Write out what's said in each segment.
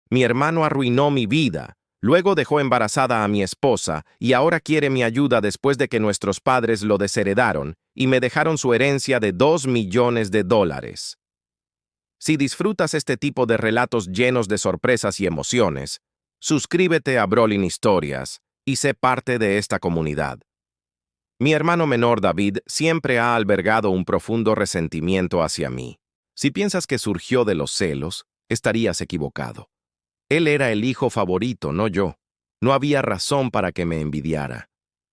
Mi hermano arruinó mi vida. Luego dejó embarazada a mi esposa y ahora quiere mi ayuda después de que nuestros padres lo desheredaron y me dejaron su herencia de $2 millones. Si disfrutas este tipo de relatos llenos de sorpresas y emociones, suscríbete a Brolin Historias y sé parte de esta comunidad. Mi hermano menor David siempre ha albergado un profundo resentimiento hacia mí. Si piensas que surgió de los celos, estarías equivocado. Él era el hijo favorito, no yo. No había razón para que me envidiara.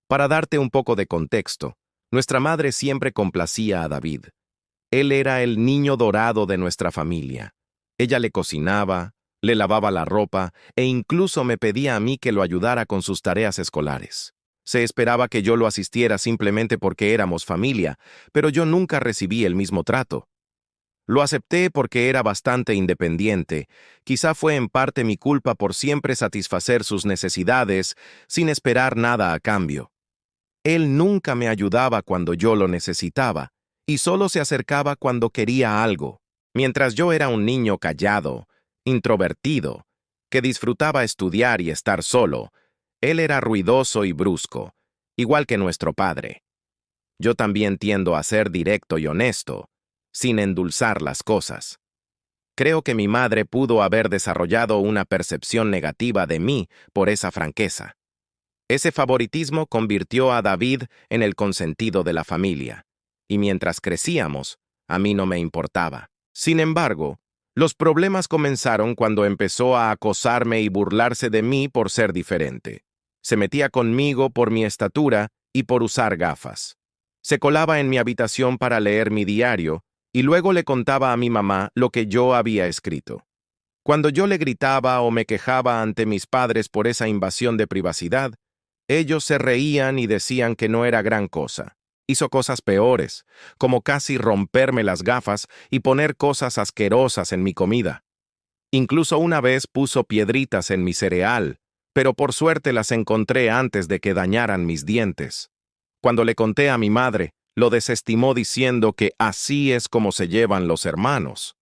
Para darte un poco de contexto, nuestra madre siempre complacía a David. Él era el niño dorado de nuestra familia. Ella le cocinaba, le lavaba la ropa e incluso me pedía a mí que lo ayudara con sus tareas escolares. Se esperaba que yo lo asistiera simplemente porque éramos familia, pero yo nunca recibí el mismo trato. Lo acepté porque era bastante independiente. Quizá fue en parte mi culpa por siempre satisfacer sus necesidades sin esperar nada a cambio. Él nunca me ayudaba cuando yo lo necesitaba y solo se acercaba cuando quería algo. Mientras yo era un niño callado, introvertido, que disfrutaba estudiar y estar solo, él era ruidoso y brusco, igual que nuestro padre. Yo también tiendo a ser directo y honesto, sin endulzar las cosas. Creo que mi madre pudo haber desarrollado una percepción negativa de mí por esa franqueza. Ese favoritismo convirtió a David en el consentido de la familia, y mientras crecíamos, a mí no me importaba. Sin embargo, los problemas comenzaron cuando empezó a acosarme y burlarse de mí por ser diferente. Se metía conmigo por mi estatura y por usar gafas. Se colaba en mi habitación para leer mi diario, y luego le contaba a mi mamá lo que yo había escrito. Cuando yo le gritaba o me quejaba ante mis padres por esa invasión de privacidad, ellos se reían y decían que no era gran cosa. Hizo cosas peores, como casi romperme las gafas y poner cosas asquerosas en mi comida. Incluso una vez puso piedritas en mi cereal, pero por suerte las encontré antes de que dañaran mis dientes. Cuando le conté a mi madre, lo desestimó diciendo que así es como se llevan los hermanos.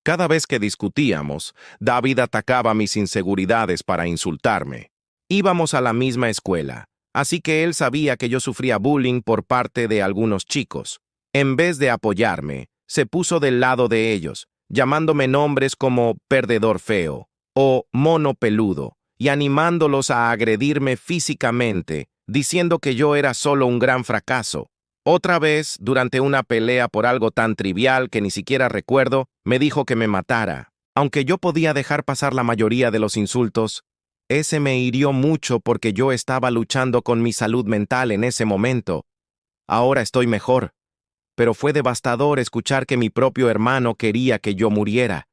Cada vez que discutíamos, David atacaba mis inseguridades para insultarme. Íbamos a la misma escuela, así que él sabía que yo sufría bullying por parte de algunos chicos. En vez de apoyarme, se puso del lado de ellos, llamándome nombres como perdedor feo o mono peludo, y animándolos a agredirme físicamente, diciendo que yo era solo un gran fracaso. Otra vez, durante una pelea por algo tan trivial que ni siquiera recuerdo, me dijo que me matara. Aunque yo podía dejar pasar la mayoría de los insultos, ese me hirió mucho porque yo estaba luchando con mi salud mental en ese momento. Ahora estoy mejor, pero fue devastador escuchar que mi propio hermano quería que yo muriera.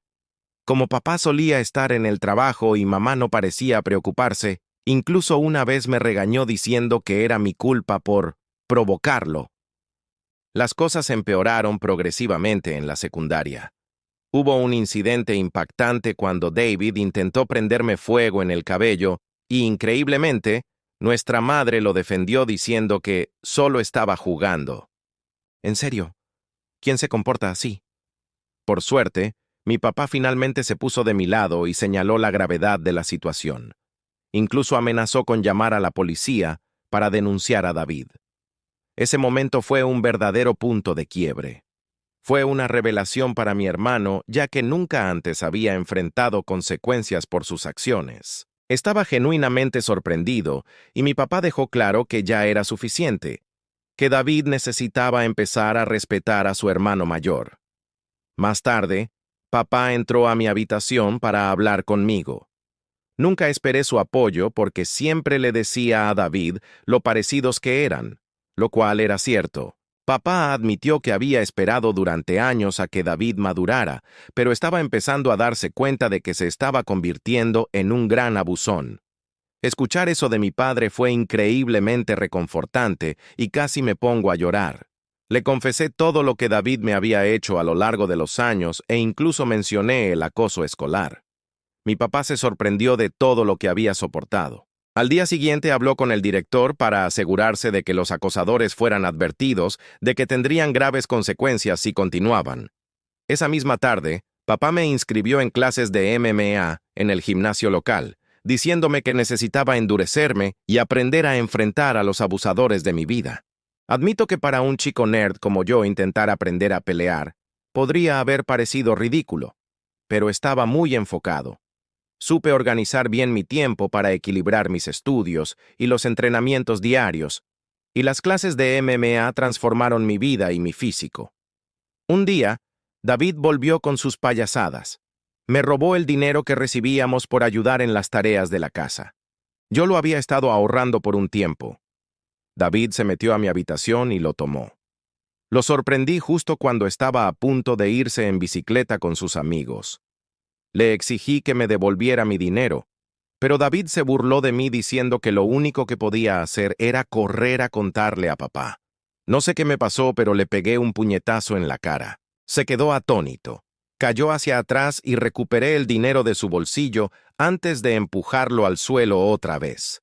Como papá solía estar en el trabajo y mamá no parecía preocuparse, incluso una vez me regañó diciendo que era mi culpa por provocarlo. Las cosas empeoraron progresivamente en la secundaria. Hubo un incidente impactante cuando David intentó prenderme fuego en el cabello y, increíblemente, nuestra madre lo defendió diciendo que solo estaba jugando. En serio, ¿quién se comporta así? Por suerte, mi papá finalmente se puso de mi lado y señaló la gravedad de la situación. Incluso amenazó con llamar a la policía para denunciar a David. Ese momento fue un verdadero punto de quiebre. Fue una revelación para mi hermano, ya que nunca antes había enfrentado consecuencias por sus acciones. Estaba genuinamente sorprendido, y mi papá dejó claro que ya era suficiente, que David necesitaba empezar a respetar a su hermano mayor. Más tarde, papá entró a mi habitación para hablar conmigo. Nunca esperé su apoyo porque siempre le decía a David lo parecidos que eran, lo cual era cierto. Papá admitió que había esperado durante años a que David madurara, pero estaba empezando a darse cuenta de que se estaba convirtiendo en un gran abusón. Escuchar eso de mi padre fue increíblemente reconfortante y casi me pongo a llorar. Le confesé todo lo que David me había hecho a lo largo de los años e incluso mencioné el acoso escolar. Mi papá se sorprendió de todo lo que había soportado. Al día siguiente habló con el director para asegurarse de que los acosadores fueran advertidos de que tendrían graves consecuencias si continuaban. Esa misma tarde, Papá me inscribió en clases de MMA en el gimnasio local, diciéndome que necesitaba endurecerme y aprender a enfrentar a los abusadores de mi vida. Admito que para un chico nerd como yo intentar aprender a pelear podría haber parecido ridículo, pero estaba muy enfocado. Supe organizar bien mi tiempo para equilibrar mis estudios y los entrenamientos diarios, y las clases de MMA transformaron mi vida y mi físico. Un día, David volvió con sus payasadas. Me robó el dinero que recibíamos por ayudar en las tareas de la casa. Yo lo había estado ahorrando por un tiempo. David se metió a mi habitación y lo tomó. Lo sorprendí justo cuando estaba a punto de irse en bicicleta con sus amigos. Le exigí que me devolviera mi dinero, pero David se burló de mí diciendo que lo único que podía hacer era correr a contarle a papá. No sé qué me pasó, pero le pegué un puñetazo en la cara. Se quedó atónito. Cayó hacia atrás y recuperé el dinero de su bolsillo antes de empujarlo al suelo otra vez.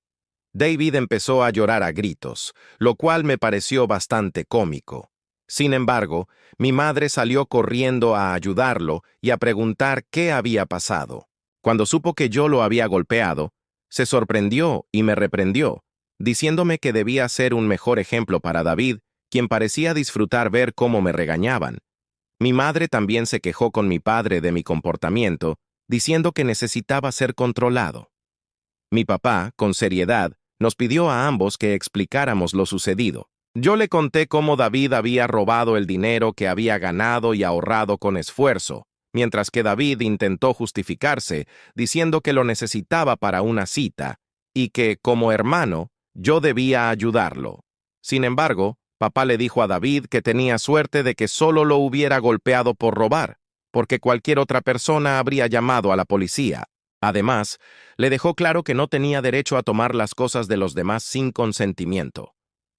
David empezó a llorar a gritos, lo cual me pareció bastante cómico. Sin embargo, mi madre salió corriendo a ayudarlo y a preguntar qué había pasado. Cuando supo que yo lo había golpeado, se sorprendió y me reprendió, diciéndome que debía ser un mejor ejemplo para David, quien parecía disfrutar ver cómo me regañaban. Mi madre también se quejó con mi padre de mi comportamiento, diciendo que necesitaba ser controlado. Mi papá, con seriedad, nos pidió a ambos que explicáramos lo sucedido. Yo le conté cómo David había robado el dinero que había ganado y ahorrado con esfuerzo, mientras que David intentó justificarse, diciendo que lo necesitaba para una cita y que, como hermano, yo debía ayudarlo. Sin embargo, papá le dijo a David que tenía suerte de que solo lo hubiera golpeado por robar, porque cualquier otra persona habría llamado a la policía. Además, le dejó claro que no tenía derecho a tomar las cosas de los demás sin consentimiento.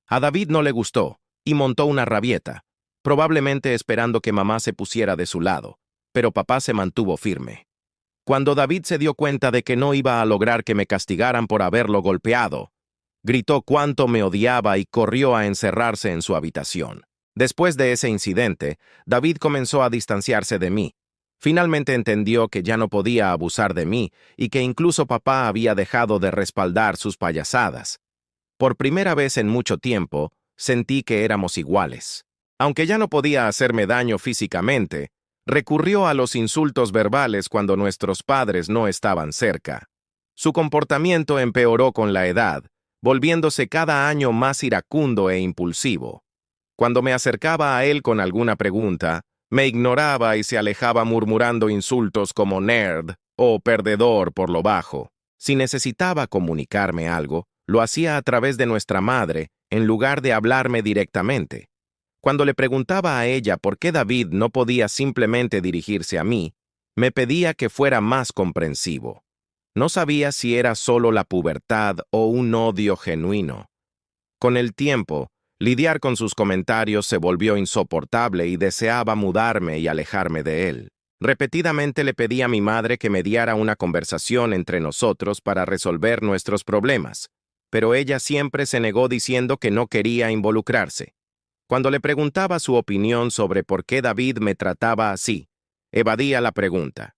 A David no le gustó y montó una rabieta, probablemente esperando que mamá se pusiera de su lado, pero papá se mantuvo firme. Cuando David se dio cuenta de que no iba a lograr que me castigaran por haberlo golpeado, gritó cuánto me odiaba y corrió a encerrarse en su habitación. Después de ese incidente, David comenzó a distanciarse de mí. Finalmente entendió que ya no podía abusar de mí y que incluso papá había dejado de respaldar sus payasadas. Por primera vez en mucho tiempo, sentí que éramos iguales. Aunque ya no podía hacerme daño físicamente, recurrió a los insultos verbales cuando nuestros padres no estaban cerca. Su comportamiento empeoró con la edad, volviéndose cada año más iracundo e impulsivo. Cuando me acercaba a él con alguna pregunta, me ignoraba y se alejaba murmurando insultos como nerd o perdedor por lo bajo. Si necesitaba comunicarme algo, lo hacía a través de nuestra madre, en lugar de hablarme directamente. Cuando le preguntaba a ella por qué David no podía simplemente dirigirse a mí, me pedía que fuera más comprensivo. No sabía si era solo la pubertad o un odio genuino. Con el tiempo, lidiar con sus comentarios se volvió insoportable y deseaba mudarme y alejarme de él. Repetidamente le pedí a mi madre que mediara una conversación entre nosotros para resolver nuestros problemas, pero ella siempre se negó diciendo que no quería involucrarse. Cuando le preguntaba su opinión sobre por qué David me trataba así, evadía la pregunta.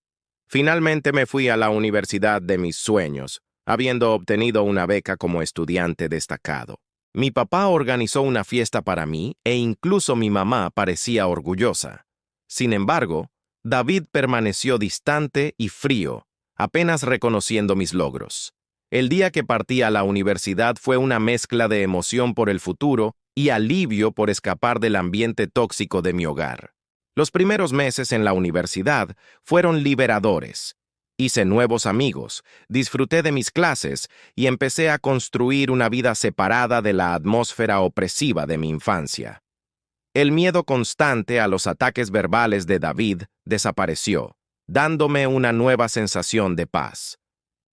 Finalmente me fui a la universidad de mis sueños, habiendo obtenido una beca como estudiante destacado. Mi papá organizó una fiesta para mí e incluso mi mamá parecía orgullosa. Sin embargo, David permaneció distante y frío, apenas reconociendo mis logros. El día que partí a la universidad fue una mezcla de emoción por el futuro y alivio por escapar del ambiente tóxico de mi hogar. Los primeros meses en la universidad fueron liberadores. Hice nuevos amigos, disfruté de mis clases y empecé a construir una vida separada de la atmósfera opresiva de mi infancia. El miedo constante a los ataques verbales de David desapareció, dándome una nueva sensación de paz.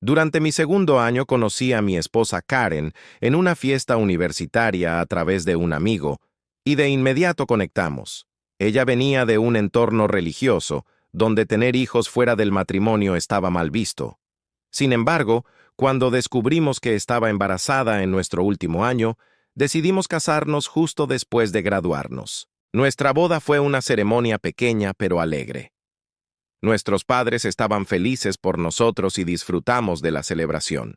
Durante mi segundo año conocí a mi esposa Karen en una fiesta universitaria a través de un amigo, y de inmediato conectamos. Ella venía de un entorno religioso, donde tener hijos fuera del matrimonio estaba mal visto. Sin embargo, cuando descubrimos que estaba embarazada en nuestro último año, decidimos casarnos justo después de graduarnos. Nuestra boda fue una ceremonia pequeña pero alegre. Nuestros padres estaban felices por nosotros y disfrutamos de la celebración.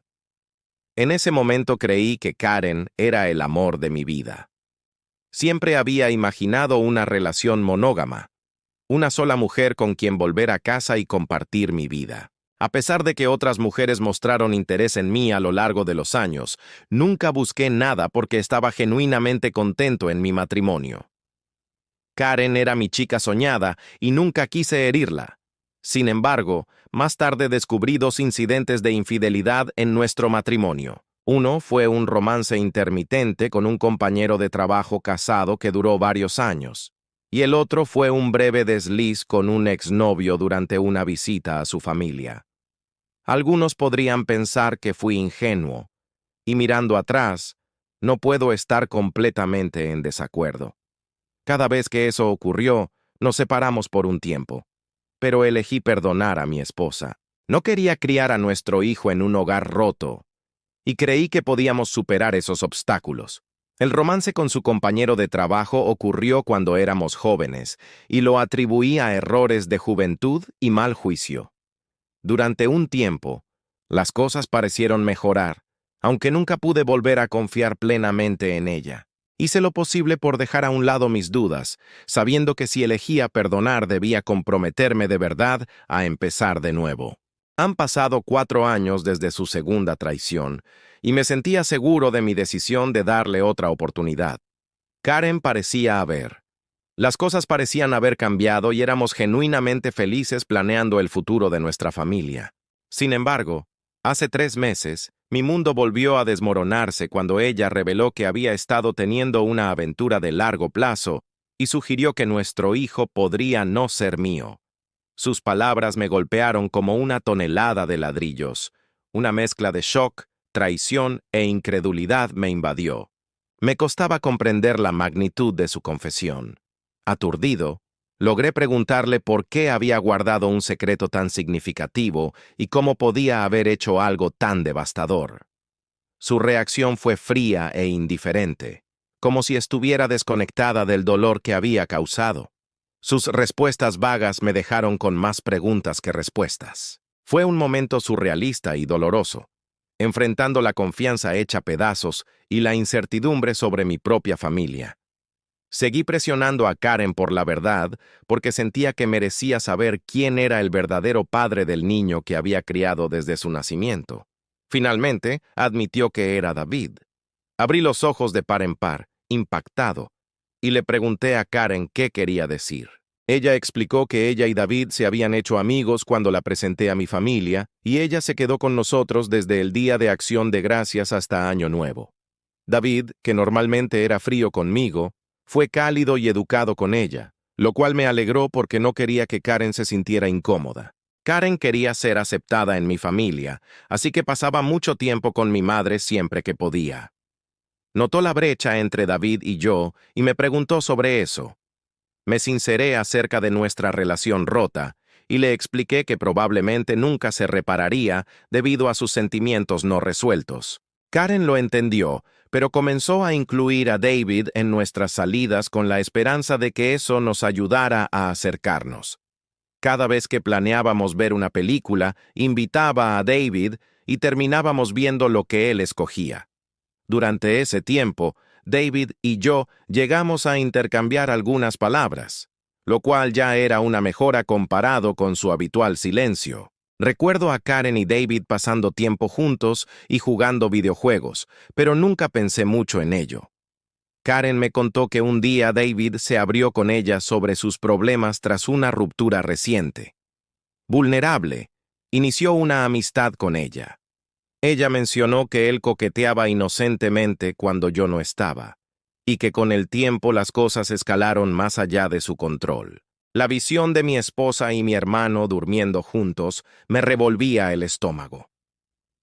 En ese momento creí que Karen era el amor de mi vida. Siempre había imaginado una relación monógama, una sola mujer con quien volver a casa y compartir mi vida. A pesar de que otras mujeres mostraron interés en mí a lo largo de los años, nunca busqué nada porque estaba genuinamente contento en mi matrimonio. Karen era mi chica soñada y nunca quise herirla. Sin embargo, más tarde descubrí dos incidentes de infidelidad en nuestro matrimonio. Uno fue un romance intermitente con un compañero de trabajo casado que duró varios años, y el otro fue un breve desliz con un exnovio durante una visita a su familia. Algunos podrían pensar que fui ingenuo, y mirando atrás, no puedo estar completamente en desacuerdo. Cada vez que eso ocurrió, nos separamos por un tiempo, pero elegí perdonar a mi esposa. No quería criar a nuestro hijo en un hogar roto, y creí que podíamos superar esos obstáculos. El romance con su compañero de trabajo ocurrió cuando éramos jóvenes, y lo atribuí a errores de juventud y mal juicio. Durante un tiempo, las cosas parecieron mejorar, aunque nunca pude volver a confiar plenamente en ella. Hice lo posible por dejar a un lado mis dudas, sabiendo que si elegía perdonar debía comprometerme de verdad a empezar de nuevo. Han pasado 4 años desde su segunda traición, y me sentía seguro de mi decisión de darle otra oportunidad. Karen parecía haber. Las cosas parecían haber cambiado y éramos genuinamente felices planeando el futuro de nuestra familia. Sin embargo, hace 3 meses, mi mundo volvió a desmoronarse cuando ella reveló que había estado teniendo una aventura de largo plazo y sugirió que nuestro hijo podría no ser mío. Sus palabras me golpearon como una tonelada de ladrillos. Una mezcla de shock, traición e incredulidad me invadió. Me costaba comprender la magnitud de su confesión. Aturdido, logré preguntarle por qué había guardado un secreto tan significativo y cómo podía haber hecho algo tan devastador. Su reacción fue fría e indiferente, como si estuviera desconectada del dolor que había causado. Sus respuestas vagas me dejaron con más preguntas que respuestas. Fue un momento surrealista y doloroso, enfrentando la confianza hecha pedazos y la incertidumbre sobre mi propia familia. Seguí presionando a Karen por la verdad porque sentía que merecía saber quién era el verdadero padre del niño que había criado desde su nacimiento. Finalmente, admitió que era David. Abrí los ojos de par en par, impactado, y le pregunté a Karen qué quería decir. Ella explicó que ella y David se habían hecho amigos cuando la presenté a mi familia, y ella se quedó con nosotros desde el Día de Acción de Gracias hasta Año Nuevo. David, que normalmente era frío conmigo, fue cálido y educado con ella, lo cual me alegró porque no quería que Karen se sintiera incómoda. Karen quería ser aceptada en mi familia, así que pasaba mucho tiempo con mi madre siempre que podía. Notó la brecha entre David y yo y me preguntó sobre eso. Me sinceré acerca de nuestra relación rota y le expliqué que probablemente nunca se repararía debido a sus sentimientos no resueltos. Karen lo entendió, pero comenzó a incluir a David en nuestras salidas con la esperanza de que eso nos ayudara a acercarnos. Cada vez que planeábamos ver una película, invitaba a David y terminábamos viendo lo que él escogía. Durante ese tiempo, David y yo llegamos a intercambiar algunas palabras, lo cual ya era una mejora comparado con su habitual silencio. Recuerdo a Karen y David pasando tiempo juntos y jugando videojuegos, pero nunca pensé mucho en ello. Karen me contó que un día David se abrió con ella sobre sus problemas tras una ruptura reciente. Vulnerable, inició una amistad con ella. Ella mencionó que él coqueteaba inocentemente cuando yo no estaba, y que con el tiempo las cosas escalaron más allá de su control. La visión de mi esposa y mi hermano durmiendo juntos me revolvía el estómago.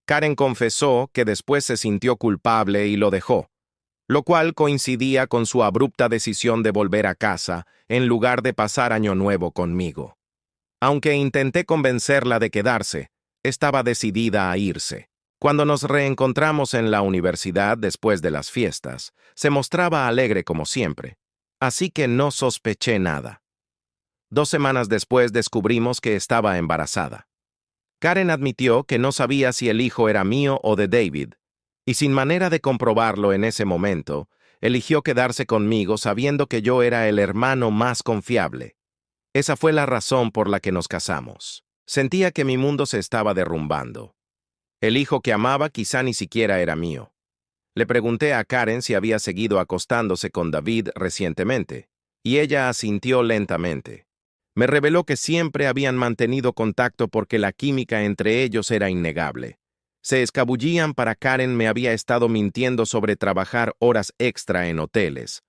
Karen confesó que después se sintió culpable y lo dejó, lo cual coincidía con su abrupta decisión de volver a casa en lugar de pasar Año Nuevo conmigo. Aunque intenté convencerla de quedarse, estaba decidida a irse. Cuando nos reencontramos en la universidad después de las fiestas, se mostraba alegre como siempre, así que no sospeché nada. 2 semanas después descubrimos que estaba embarazada. Karen admitió que no sabía si el hijo era mío o de David, y sin manera de comprobarlo en ese momento, eligió quedarse conmigo sabiendo que yo era el hermano más confiable. Esa fue la razón por la que nos casamos. Sentía que mi mundo se estaba derrumbando. El hijo que amaba quizá ni siquiera era mío. Le pregunté a Karen si había seguido acostándose con David recientemente, y ella asintió lentamente. Me reveló que siempre habían mantenido contacto porque la química entre ellos era innegable. Se escabullían para Karen me había estado mintiendo sobre trabajar horas extra en hoteles.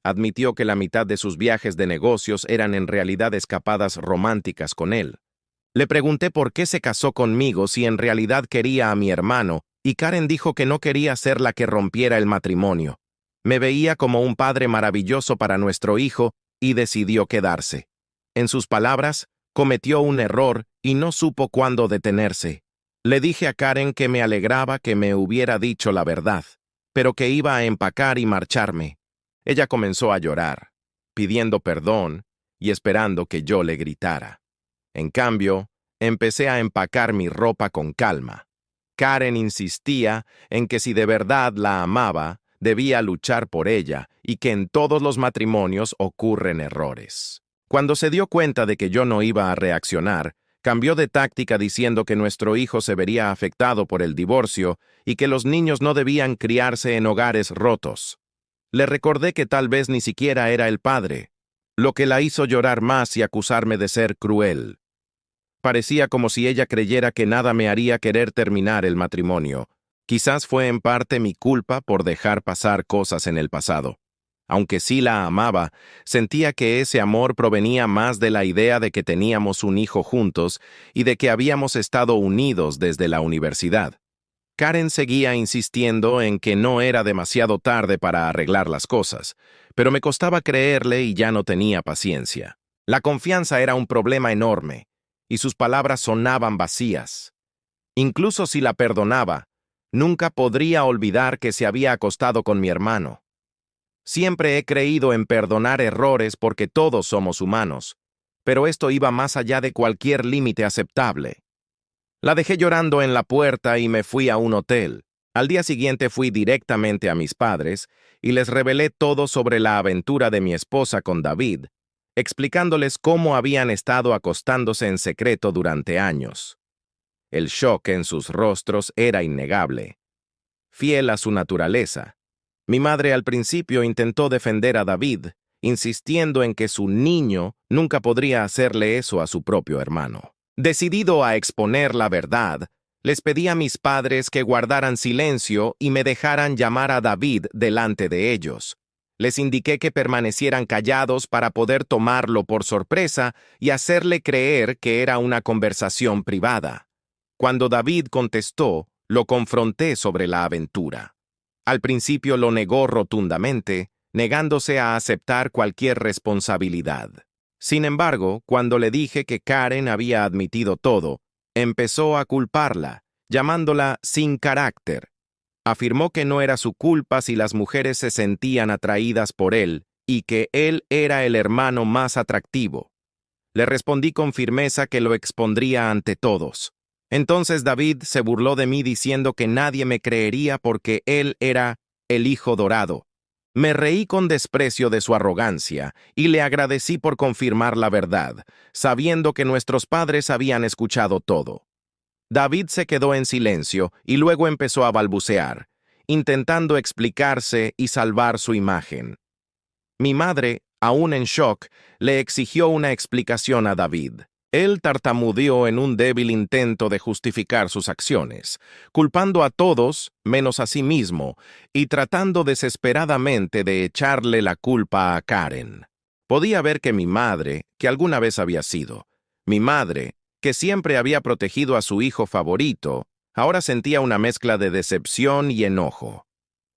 Admitió que la mitad de sus viajes de negocios eran en realidad escapadas románticas con él. Le pregunté por qué se casó conmigo si en realidad quería a mi hermano, y Karen dijo que no quería ser la que rompiera el matrimonio. Me veía como un padre maravilloso para nuestro hijo y decidió quedarse. En sus palabras, cometió un error y no supo cuándo detenerse. Le dije a Karen que me alegraba que me hubiera dicho la verdad, pero que iba a empacar y marcharme. Ella comenzó a llorar, pidiendo perdón y esperando que yo le gritara. En cambio, empecé a empacar mi ropa con calma. Karen insistía en que si de verdad la amaba, debía luchar por ella y que en todos los matrimonios ocurren errores. Cuando se dio cuenta de que yo no iba a reaccionar, cambió de táctica diciendo que nuestro hijo se vería afectado por el divorcio y que los niños no debían criarse en hogares rotos. Le recordé que tal vez ni siquiera era el padre, lo que la hizo llorar más y acusarme de ser cruel. Parecía como si ella creyera que nada me haría querer terminar el matrimonio. Quizás fue en parte mi culpa por dejar pasar cosas en el pasado. Aunque sí la amaba, sentía que ese amor provenía más de la idea de que teníamos un hijo juntos y de que habíamos estado unidos desde la universidad. Karen seguía insistiendo en que no era demasiado tarde para arreglar las cosas, pero me costaba creerle y ya no tenía paciencia. La confianza era un problema enorme, y sus palabras sonaban vacías. Incluso si la perdonaba, nunca podría olvidar que se había acostado con mi hermano. Siempre he creído en perdonar errores porque todos somos humanos, pero esto iba más allá de cualquier límite aceptable. La dejé llorando en la puerta y me fui a un hotel. Al día siguiente fui directamente a mis padres y les revelé todo sobre la aventura de mi esposa con David, explicándoles cómo habían estado acostándose en secreto durante años. El shock en sus rostros era innegable. Fiel a su naturaleza, mi madre al principio intentó defender a David, insistiendo en que su niño nunca podría hacerle eso a su propio hermano. Decidido a exponer la verdad, les pedí a mis padres que guardaran silencio y me dejaran llamar a David delante de ellos. Les indiqué que permanecieran callados para poder tomarlo por sorpresa y hacerle creer que era una conversación privada. Cuando David contestó, lo confronté sobre la aventura. Al principio lo negó rotundamente, negándose a aceptar cualquier responsabilidad. Sin embargo, cuando le dije que Karen había admitido todo, empezó a culparla, llamándola sin carácter. Afirmó que no era su culpa si las mujeres se sentían atraídas por él y que él era el hermano más atractivo. Le respondí con firmeza que lo expondría ante todos. Entonces David se burló de mí diciendo que nadie me creería porque él era el hijo dorado. Me reí con desprecio de su arrogancia y le agradecí por confirmar la verdad, sabiendo que nuestros padres habían escuchado todo. David se quedó en silencio y luego empezó a balbucear, intentando explicarse y salvar su imagen. Mi madre, aún en shock, le exigió una explicación a David. Él tartamudeó en un débil intento de justificar sus acciones, culpando a todos menos a sí mismo y tratando desesperadamente de echarle la culpa a Karen. Podía ver que mi madre, que alguna vez había sido, mi madre, que siempre había protegido a su hijo favorito, ahora sentía una mezcla de decepción y enojo.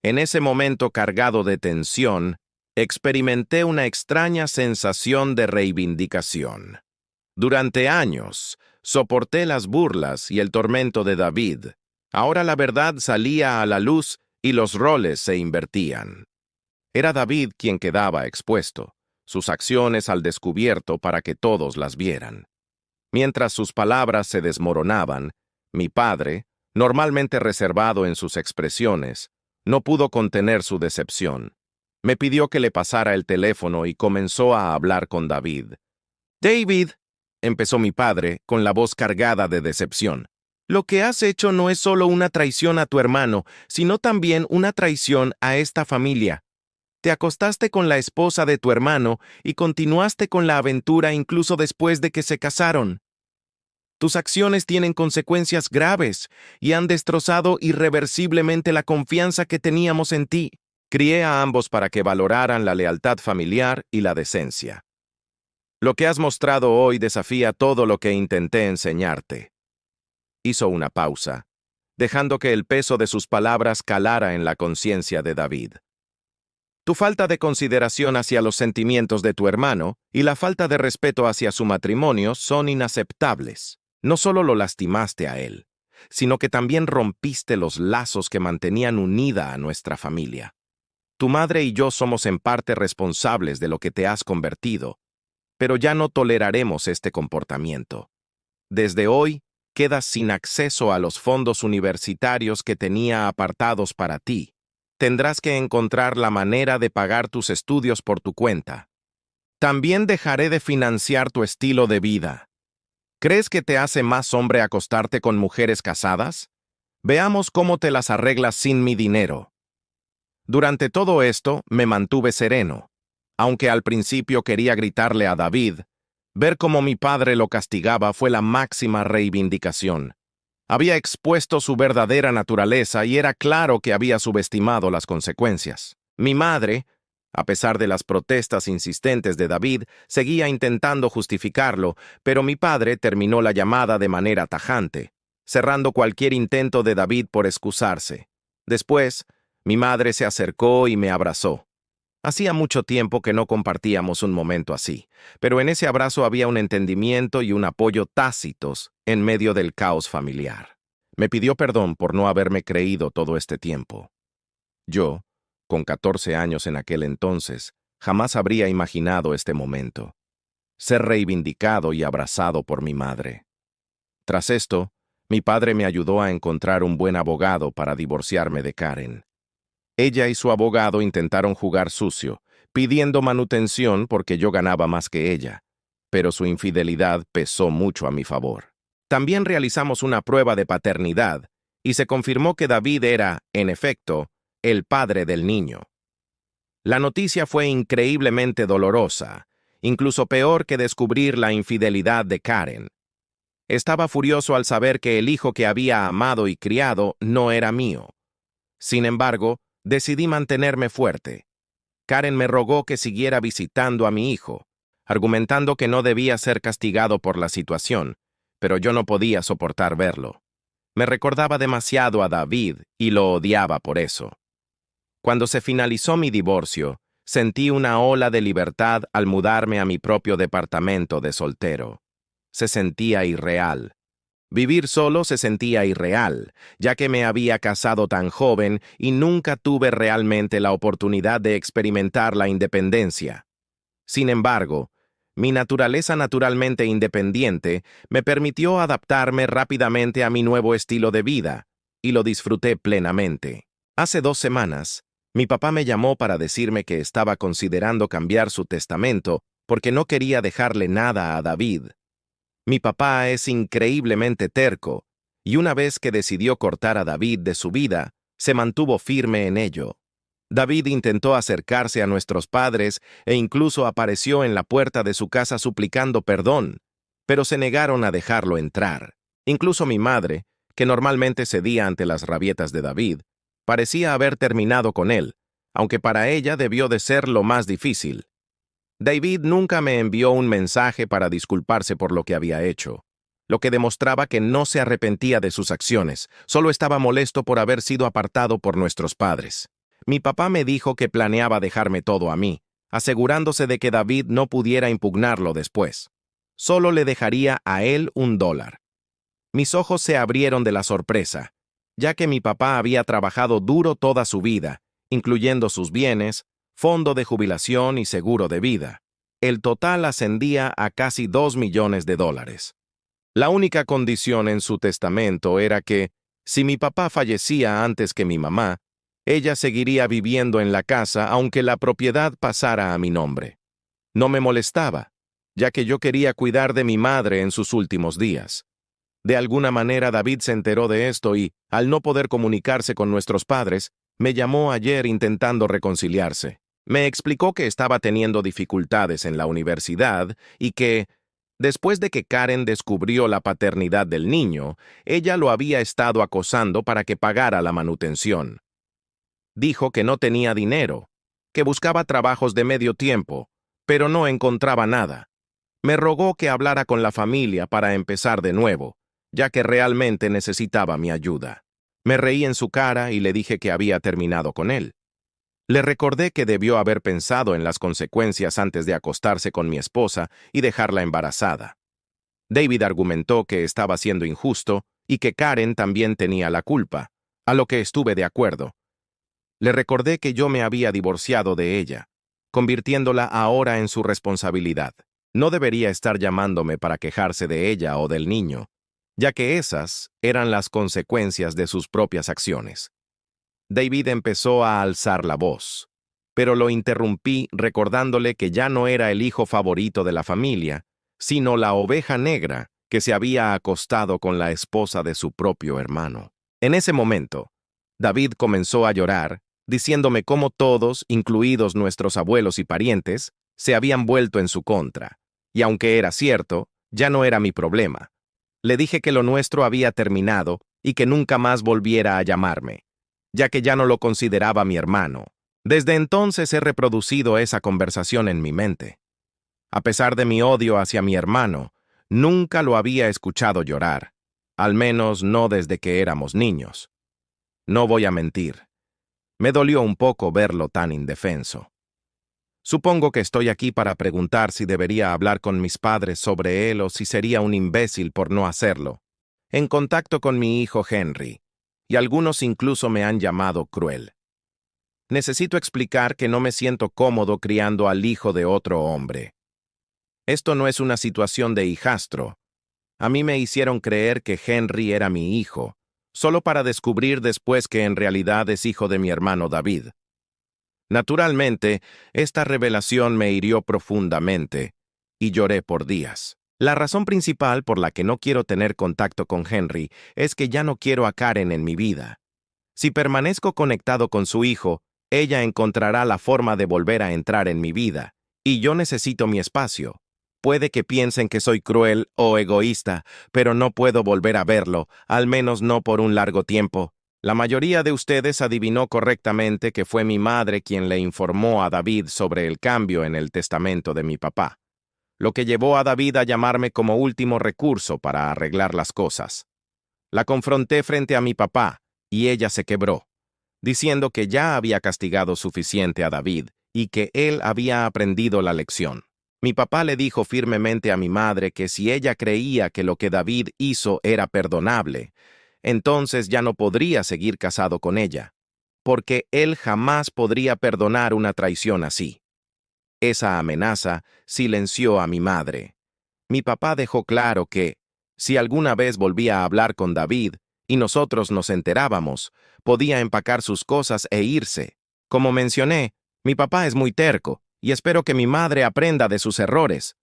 En ese momento cargado de tensión, experimenté una extraña sensación de reivindicación. Durante años, soporté las burlas y el tormento de David. Ahora la verdad salía a la luz y los roles se invertían. Era David quien quedaba expuesto. sus acciones al descubierto para que todos las vieran. Mientras sus palabras se desmoronaban, mi padre, normalmente reservado en sus expresiones, no pudo contener su decepción. Me pidió que le pasara el teléfono y comenzó a hablar con David. «David», empezó mi padre, con la voz cargada de decepción, «lo que has hecho no es solo una traición a tu hermano, sino también una traición a esta familia. Te acostaste con la esposa de tu hermano y continuaste con la aventura incluso después de que se casaron. Tus acciones tienen consecuencias graves y han destrozado irreversiblemente la confianza que teníamos en ti. Crié a ambos para que valoraran la lealtad familiar y la decencia. Lo que has mostrado hoy desafía todo lo que intenté enseñarte». Hizo una pausa, dejando que el peso de sus palabras calara en la conciencia de David. Tu falta de consideración hacia los sentimientos de tu hermano y la falta de respeto hacia su matrimonio son inaceptables. No solo lo lastimaste a él, sino que también rompiste los lazos que mantenían unida a nuestra familia. Tu madre y yo somos en parte responsables de lo que te has convertido, pero ya no toleraremos este comportamiento. Desde hoy, quedas sin acceso a los fondos universitarios que tenía apartados para ti. Tendrás que encontrar la manera de pagar tus estudios por tu cuenta. También dejaré de financiar tu estilo de vida. ¿Crees que te hace más hombre acostarte con mujeres casadas? Veamos cómo te las arreglas sin mi dinero. Durante todo esto, me mantuve sereno. Aunque al principio quería gritarle a David, ver cómo mi padre lo castigaba fue la máxima reivindicación. Había expuesto su verdadera naturaleza y era claro que había subestimado las consecuencias. Mi madre, a pesar de las protestas insistentes de David, seguía intentando justificarlo, pero mi padre terminó la llamada de manera tajante, cerrando cualquier intento de David por excusarse. Después, mi madre se acercó y me abrazó. Hacía mucho tiempo que no compartíamos un momento así, pero en ese abrazo había un entendimiento y un apoyo tácitos en medio del caos familiar. Me pidió perdón por no haberme creído todo este tiempo. Yo, con 14 años en aquel entonces, jamás habría imaginado este momento. Ser reivindicado y abrazado por mi madre. Tras esto, mi padre me ayudó a encontrar un buen abogado para divorciarme de Karen. Ella y su abogado intentaron jugar sucio, pidiendo manutención porque yo ganaba más que ella, pero su infidelidad pesó mucho a mi favor. También realizamos una prueba de paternidad y se confirmó que David era, en efecto, el padre del niño. La noticia fue increíblemente dolorosa, incluso peor que descubrir la infidelidad de Karen. Estaba furioso al saber que el hijo que había amado y criado no era mío. Sin embargo, decidí mantenerme fuerte. Karen me rogó que siguiera visitando a mi hijo, argumentando que no debía ser castigado por la situación, pero yo no podía soportar verlo. Me recordaba demasiado a David y lo odiaba por eso. Cuando se finalizó mi divorcio, sentí una ola de libertad al mudarme a mi propio departamento de soltero. Se sentía irreal. Vivir solo se sentía irreal, ya que me había casado tan joven y nunca tuve realmente la oportunidad de experimentar la independencia. Sin embargo, mi naturaleza naturalmente independiente me permitió adaptarme rápidamente a mi nuevo estilo de vida, y lo disfruté plenamente. Hace 2 semanas, mi papá me llamó para decirme que estaba considerando cambiar su testamento porque no quería dejarle nada a David. Mi papá es increíblemente terco, y una vez que decidió cortar a David de su vida, se mantuvo firme en ello. David intentó acercarse a nuestros padres e incluso apareció en la puerta de su casa suplicando perdón, pero se negaron a dejarlo entrar. Incluso mi madre, que normalmente cedía ante las rabietas de David, parecía haber terminado con él, aunque para ella debió de ser lo más difícil. David nunca me envió un mensaje para disculparse por lo que había hecho, lo que demostraba que no se arrepentía de sus acciones, solo estaba molesto por haber sido apartado por nuestros padres. Mi papá me dijo que planeaba dejarme todo a mí, asegurándose de que David no pudiera impugnarlo después. Solo le dejaría a él $1. Mis ojos se abrieron de la sorpresa, ya que mi papá había trabajado duro toda su vida, incluyendo sus bienes, fondo de jubilación y seguro de vida. el total ascendía a casi 2 millones de dólares. La única condición en su testamento era que, si mi papá fallecía antes que mi mamá, ella seguiría viviendo en la casa aunque la propiedad pasara a mi nombre. No me molestaba, ya que yo quería cuidar de mi madre en sus últimos días. De alguna manera David se enteró de esto y, al no poder comunicarse con nuestros padres, me llamó ayer intentando reconciliarse. Me explicó que estaba teniendo dificultades en la universidad y que, después de que Karen descubrió la paternidad del niño, ella lo había estado acosando para que pagara la manutención. Dijo que no tenía dinero, que buscaba trabajos de medio tiempo, pero no encontraba nada. Me rogó que hablara con la familia para empezar de nuevo, ya que realmente necesitaba mi ayuda. Me reí en su cara y le dije que había terminado con él. Le recordé que debió haber pensado en las consecuencias antes de acostarse con mi esposa y dejarla embarazada. David argumentó que estaba siendo injusto y que Karen también tenía la culpa, a lo que estuve de acuerdo. Le recordé que yo me había divorciado de ella, convirtiéndola ahora en su responsabilidad. No debería estar llamándome para quejarse de ella o del niño, ya que esas eran las consecuencias de sus propias acciones. David empezó a alzar la voz, pero lo interrumpí recordándole que ya no era el hijo favorito de la familia, sino la oveja negra que se había acostado con la esposa de su propio hermano. En ese momento, David comenzó a llorar, diciéndome cómo todos, incluidos nuestros abuelos y parientes, se habían vuelto en su contra, y aunque era cierto, ya no era mi problema. Le dije que lo nuestro había terminado y que nunca más volviera a llamarme, ya que ya no lo consideraba mi hermano. Desde entonces he reproducido esa conversación en mi mente. A pesar de mi odio hacia mi hermano, nunca lo había escuchado llorar, al menos no desde que éramos niños. No voy a mentir, me dolió un poco verlo tan indefenso. Supongo que estoy aquí para preguntar si debería hablar con mis padres sobre él o si sería un imbécil por no hacerlo. En contacto con mi hijo Henry, y algunos incluso me han llamado cruel. Necesito explicar que no me siento cómodo criando al hijo de otro hombre. Esto no es una situación de hijastro. A mí me hicieron creer que Henry era mi hijo, solo para descubrir después que en realidad es hijo de mi hermano David. Naturalmente, esta revelación me hirió profundamente, y lloré por días. La razón principal por la que no quiero tener contacto con Henry es que ya no quiero a Karen en mi vida. Si permanezco conectado con su hijo, ella encontrará la forma de volver a entrar en mi vida, y yo necesito mi espacio. Puede que piensen que soy cruel o egoísta, pero no puedo volver a verlo, al menos no por un largo tiempo. La mayoría de ustedes adivinó correctamente que fue mi madre quien le informó a David sobre el cambio en el testamento de mi papá, lo que llevó a David a llamarme como último recurso para arreglar las cosas. La confronté frente a mi papá, y ella se quebró, diciendo que ya había castigado suficiente a David y que él había aprendido la lección. Mi papá le dijo firmemente a mi madre que si ella creía que lo que David hizo era perdonable, entonces ya no podría seguir casado con ella, porque él jamás podría perdonar una traición así. Esa amenaza silenció a mi madre. Mi papá dejó claro que, si alguna vez volvía a hablar con David y nosotros nos enterábamos, podía empacar sus cosas e irse. Como mencioné, mi papá es muy terco, y espero que mi madre aprenda de sus errores.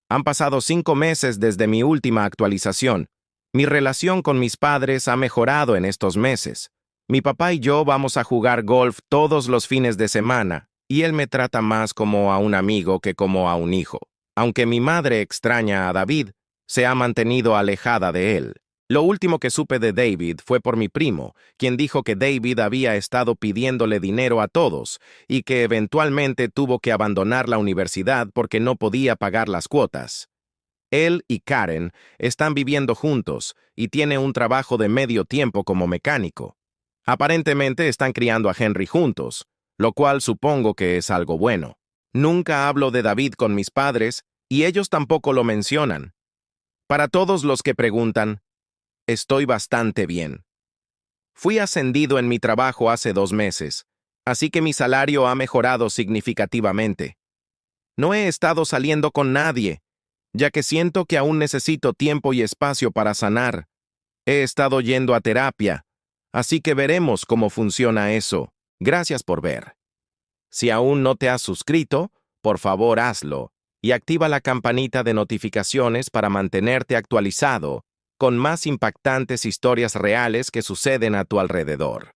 Han pasado 5 meses desde mi última actualización. Mi relación con mis padres ha mejorado en estos meses. Mi papá y yo vamos a jugar golf todos los fines de semana, y él me trata más como a un amigo que como a un hijo. Aunque mi madre extraña a David, se ha mantenido alejada de él. Lo último que supe de David fue por mi primo, quien dijo que David había estado pidiéndole dinero a todos y que eventualmente tuvo que abandonar la universidad porque no podía pagar las cuotas. Él y Karen están viviendo juntos y tiene un trabajo de medio tiempo como mecánico. Aparentemente están criando a Henry juntos, lo cual supongo que es algo bueno. Nunca hablo de David con mis padres y ellos tampoco lo mencionan. Para todos los que preguntan, estoy bastante bien. Fui ascendido en mi trabajo hace 2 meses, así que mi salario ha mejorado significativamente. No he estado saliendo con nadie, ya que siento que aún necesito tiempo y espacio para sanar. He estado yendo a terapia, así que veremos cómo funciona eso. Gracias por ver. Si aún no te has suscrito, por favor hazlo y activa la campanita de notificaciones para mantenerte actualizado con más impactantes historias reales que suceden a tu alrededor.